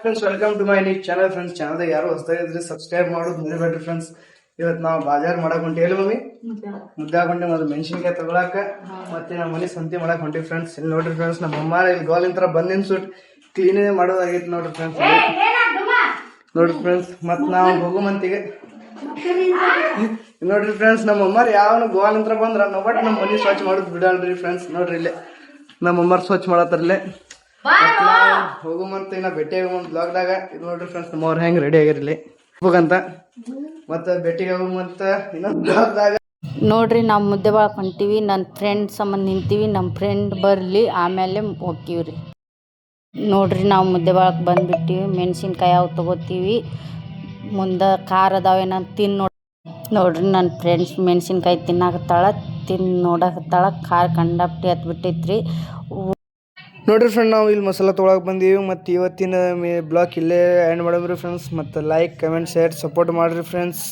Friends welcome to my new channel. Friends channel ಯಾರು ಹೊಸದಾಗಿದ್ರೆ subscribe ಮಾಡೋದು ಮರಿಬೇಡ್ರಿ ಫ್ರೆಂಡ್ಸ್. ಇವತ್ತು ನಾವು ಬಾಜಾರ್ ಮಾಡಕ್ ಹೊಂಟಿ ಎಲ್ಲಿ ಮಮ್ಮಿ ಮುದ್ದೆ ಹಾಕೊಂಡೆ ಮೊದಲು ಮೆಣಸಿನ್ಕಾಯಿ ತಗೊಳಕ ಮತ್ತೆ ನಮ್ಮ ಮನೆ ಸಂತಿ ಮಾಡಕ್ ಹೊಂಟಿವಿ ಫ್ರೆಂಡ್ಸ್. ಇಲ್ಲಿ ನೋಡ್ರಿ ಫ್ರೆಂಡ್ಸ್ ನಮ್ಮ ಅಮ್ಮ ಇಲ್ಲಿ ಗೋಲಿಂತ್ರ ಬಂದಿನ ಸುಟ್ ಕ್ಲೀನ್ ಮಾಡೋದಾಗೈತಿ ನೋಡ್ರಿ ಫ್ರೆಂಡ್ಸ್. ನೋಡ್ರಿ ಫ್ರೆಂಡ್ಸ್ ಮತ್ ನಾವು ಹೋಗೋ ಮಂತಿಗೆ ನೋಡ್ರಿ ಫ್ರೆಂಡ್ಸ್ ನಮ್ಮ ಅಮ್ಮಾರ್ ಯಾವ ಗೋಲಿಂತ್ರ ಬಂದ್ರ ನಾವು ಬಟ್ ನಮ್ಮ ಮನೆ ಸ್ವಚ್ಛ ಮಾಡೋದು ಬಿಡಲ್ರಿ ಫ್ರೆಂಡ್ಸ್. ನೋಡ್ರಿ ಇಲ್ಲೇ ನಮ್ಮ ಅಮ್ಮಾರ್ ಸ್ವಚ್ಛ ಮಾಡತ್ತಾರಲ್ಲೇ ಹೋಗುಮಂತ ಇನ್ನ ಭೇಟಿ ಆಗುವಂತ ಬ್ಲಾಗ್ದಾಗ. ಇದು ನೋಡ್ರಿ ಫ್ರೆಂಡ್ಸ್ ನಮ್ಮ ಅವ್ರ ಹೆಂಗ್ ರೆಡಿ ಆಗಿರ್ಲಿ ಹೋಗಂತ ಮತ್ತೆ ಭೇಟಿಗೆ ಆಗುವಂತ ಇನ್ನೊಂದು ಬ್ಲಾಗ್ದಾಗ. ನೋಡ್ರಿ ನಾವು ಮುದ್ದೆ ಬಾಳಕ್ ಹೊಂಟೀವಿ. ನನ್ನ ಫ್ರೆಂಡ್ ಸಂಬಂಧ ನಿಂತೀವಿ. ನಮ್ಮ ಫ್ರೆಂಡ್ ಬರಲಿ ಆಮೇಲೆ ಹೋಗ್ತೀವ್ರಿ. ನೋಡ್ರಿ ನಾವು ಮುದ್ದೆ ಬಾಳಕ್ ಬಂದ್ಬಿಟ್ಟಿವಿ. ಮೆಣಸಿನ್ಕಾಯಿ ಯಾವ ತೊಗೋತೀವಿ ಮುಂದೆ ಖಾರ ಅದಾವೇನಂತ ನೋಡ್ರಿ ನನ್ನ ಫ್ರೆಂಡ್ಸ್ ಮೆಣಸಿನ್ಕಾಯಿ ತಿನ್ನಾಕತ್ತಾಳ, ನೋಡಕತ್ತಾಳ. ಖಾರ ಕಂಡಾಪಟ್ಟಿ ಹತ್ಬಿಟ್ಟೈತ್ರಿ. ನೋಡ್ರಿ ಫ್ರೆಂಡ್ ನಾವು ಇಲ್ಲಿ ಮಸಾಲ ತೊಗೊಳಕ್ ಬಂದೀವಿ. ಮತ್ತು ಇವತ್ತಿನ ಬ್ಲಾಗ್ ಇಲ್ಲೇ ಎಂಡ್ ಮಾಡಮ್ರಿ ಫ್ರೆಂಡ್ಸ್. ಮತ್ತು ಲೈಕ್ ಕಮೆಂಟ್ ಶೇರ್ ಸಪೋರ್ಟ್ ಮಾಡ್ರಿ ಫ್ರೆಂಡ್ಸ್.